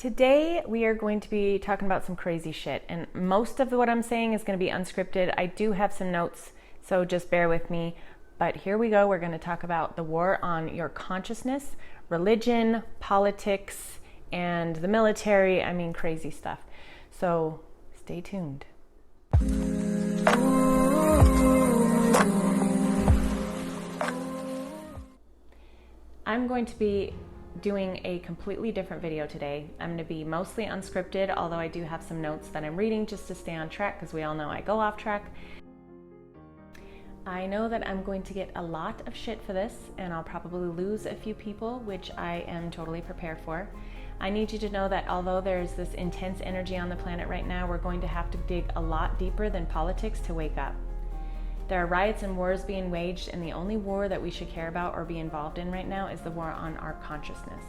Today we are going to be talking about some crazy shit, and most of what I'm saying is going to be unscripted. I do have some notes, so just bear with me. But here we go. We're going to talk about the war on your consciousness, religion, politics, and the military. I mean, crazy stuff. So stay tuned. I'm going to be doing a completely different video today. I'm going to be mostly unscripted, although I do have some notes that I'm reading just to stay on track, because we all know I go off track. I know that I'm going to get a lot of shit for this, and I'll probably lose a few people, which I am totally prepared for. I need you to know that although there's this intense energy on the planet right now, we're going to have to dig a lot deeper than politics to wake up. There are riots and wars being waged, and the only war that we should care about or be involved in right now is the war on our consciousness.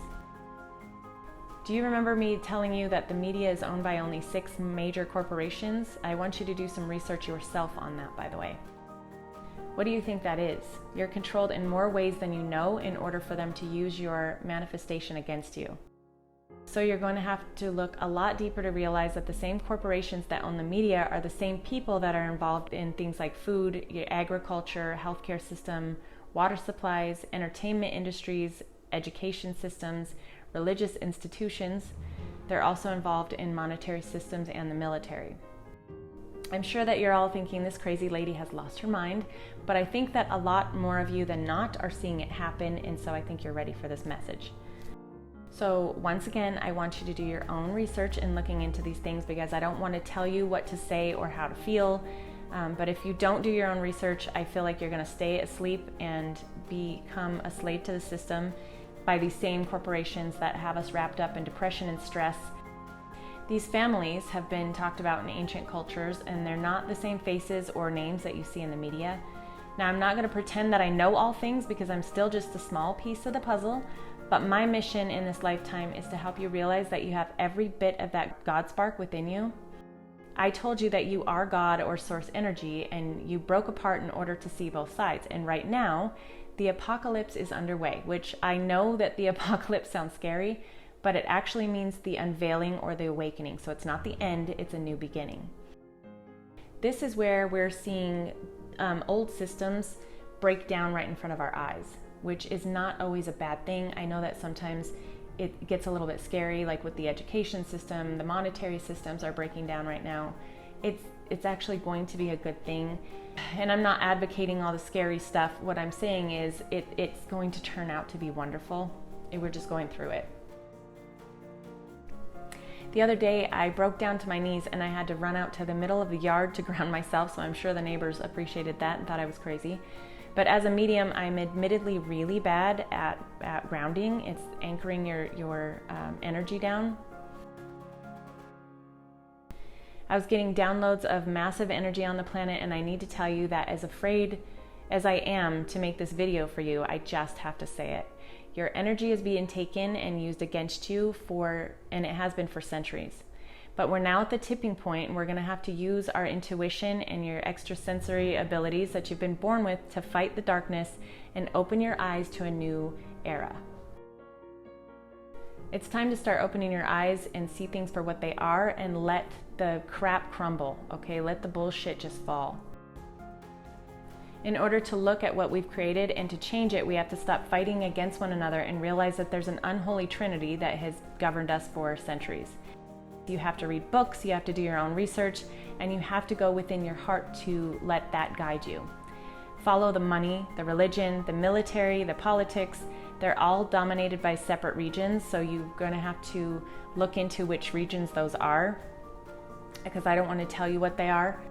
Do you remember me telling you that the media is owned by only 6 major corporations? I want you to do some research yourself on that, by the way. What do you think that is? You're controlled in more ways than you know in order for them to use your manifestation against you. So you're going to have to look a lot deeper to realize that the same corporations that own the media are the same people that are involved in things like food, agriculture, healthcare system, water supplies, entertainment industries, education systems, religious institutions. They're also involved in monetary systems and the military. I'm sure that you're all thinking this crazy lady has lost her mind, but I think that a lot more of you than not are seeing it happen, and so I think you're ready for this message. So once again, I want you to do your own research in looking into these things, because I don't want to tell you what to say or how to feel. But if you don't do your own research, I feel like you're going to stay asleep and become a slave to the system by these same corporations that have us wrapped up in depression and stress. These families have been talked about in ancient cultures, and they're not the same faces or names that you see in the media. Now, I'm not going to pretend that I know all things, because I'm still just a small piece of the puzzle. But my mission in this lifetime is to help you realize that you have every bit of that God spark within you. I told you that you are God or source energy, and you broke apart in order to see both sides. And right now, the apocalypse is underway, which I know that the apocalypse sounds scary, but it actually means the unveiling or the awakening. So it's not the end, it's a new beginning. This is where we're seeing old systems break down right in front of our eyes, which is not always a bad thing. I know that sometimes it gets a little bit scary, like with the education system, the monetary systems are breaking down right now. It's actually going to be a good thing. And I'm not advocating all the scary stuff. What I'm saying is it's going to turn out to be wonderful. We're just going through it. The other day, I broke down to my knees and I had to run out to the middle of the yard to ground myself, so I'm sure the neighbors appreciated that and thought I was crazy. But as a medium, I'm admittedly really bad at grounding. It's anchoring your energy down. I was getting downloads of massive energy on the planet, and I need to tell you that as afraid as I am to make this video for you, I just have to say it. Your energy is being taken and used against you and it has been for centuries. But we're now at the tipping point, and we're going to have to use our intuition and your extrasensory abilities that you've been born with to fight the darkness and open your eyes to a new era. It's time to start opening your eyes and see things for what they are, and let the crap crumble, okay? Let the bullshit just fall. In order to look at what we've created and to change it, we have to stop fighting against one another and realize that there's an unholy trinity that has governed us for centuries. You have to read books, you have to do your own research, and you have to go within your heart to let that guide you. Follow the money, the religion, the military, the politics. They're all dominated by separate regions, so you're going to have to look into which regions those are, because I don't want to tell you what they are.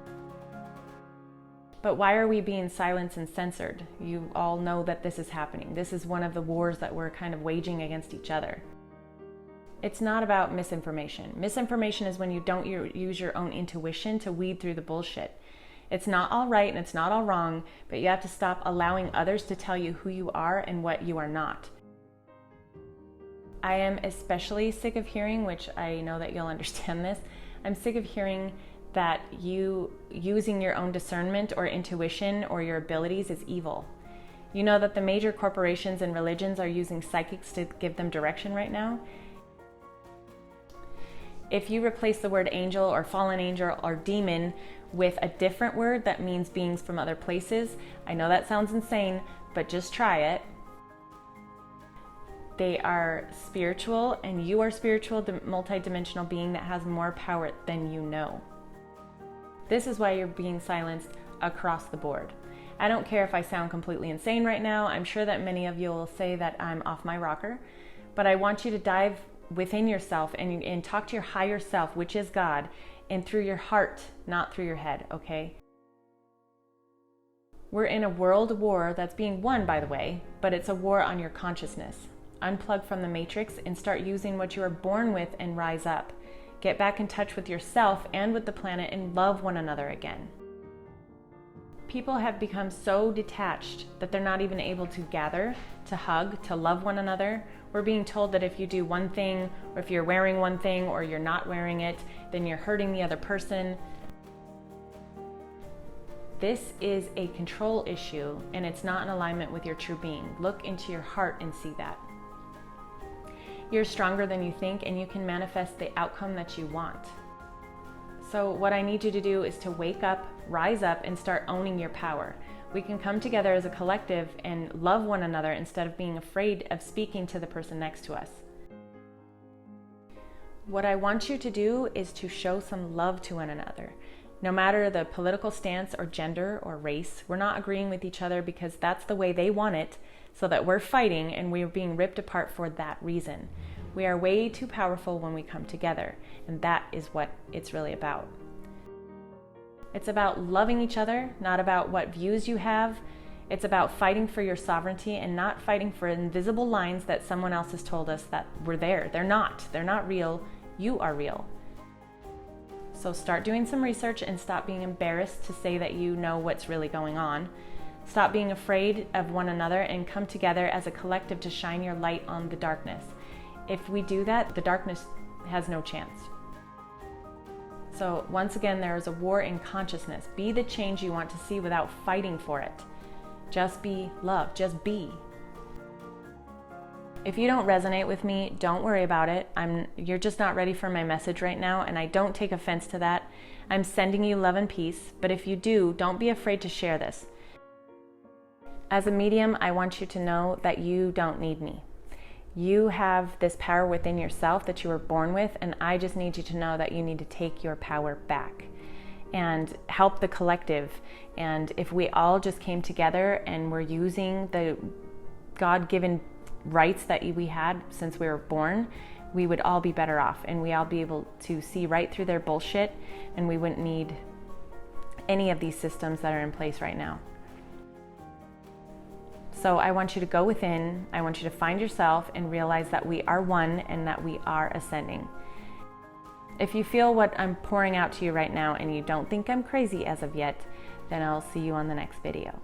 But why are we being silenced and censored? You all know that this is happening. This is one of the wars that we're kind of waging against each other. It's not about misinformation. Misinformation is when you don't use your own intuition to weed through the bullshit. It's not all right and it's not all wrong, but you have to stop allowing others to tell you who you are and what you are not. I am especially sick of hearing, which I know that you'll understand this, I'm sick of hearing that you using your own discernment or intuition or your abilities is evil. You know that the major corporations and religions are using psychics to give them direction right now? If you replace the word angel or fallen angel or demon with a different word that means beings from other places, I know that sounds insane, but just try it. They are spiritual, and you are spiritual, the multidimensional being that has more power than you know. This is why you're being silenced across the board. I don't care if I sound completely insane right now. I'm sure that many of you will say that I'm off my rocker, but I want you to dive within yourself and talk to your higher self, which is God, and through your heart, not through your head, okay? We're in a world war that's being won, by the way, but it's a war on your consciousness. Unplug from the matrix and start using what you were born with and rise up. Get back in touch with yourself and with the planet and love one another again. People have become so detached that they're not even able to gather, to hug, to love one another. We're being told that if you do one thing, or if you're wearing one thing, or you're not wearing it, then you're hurting the other person. This is a control issue, and it's not in alignment with your true being. Look into your heart and see that. You're stronger than you think, and you can manifest the outcome that you want. So what I need you to do is to wake up, rise up, and start owning your power. We can come together as a collective and love one another instead of being afraid of speaking to the person next to us. What I want you to do is to show some love to one another. No matter the political stance or gender or race, we're not agreeing with each other because that's the way they want it, so that we're fighting and we're being ripped apart for that reason. We are way too powerful when we come together, and that is what it's really about. It's about loving each other, not about what views you have. It's about fighting for your sovereignty and not fighting for invisible lines that someone else has told us that were there. They're not real. You are real. So start doing some research and stop being embarrassed to say that you know what's really going on. Stop being afraid of one another and come together as a collective to shine your light on the darkness. If we do that, the darkness has no chance. So once again, there is a war in consciousness. Be the change you want to see without fighting for it. Just be love, just be. If you don't resonate with me, don't worry about it. You're just not ready for my message right now, and I don't take offense to that. I'm sending you love and peace, but if you do, don't be afraid to share this. As a medium, I want you to know that you don't need me. You have this power within yourself that you were born with, and I just need you to know that you need to take your power back and help the collective. And if we all just came together and were using the God-given rights that we had since we were born, we would all be better off, and we all be able to see right through their bullshit, and we wouldn't need any of these systems that are in place right now. So I want you to go within, I want you to find yourself and realize that we are one and that we are ascending. If you feel what I'm pouring out to you right now and you don't think I'm crazy as of yet, then I'll see you on the next video.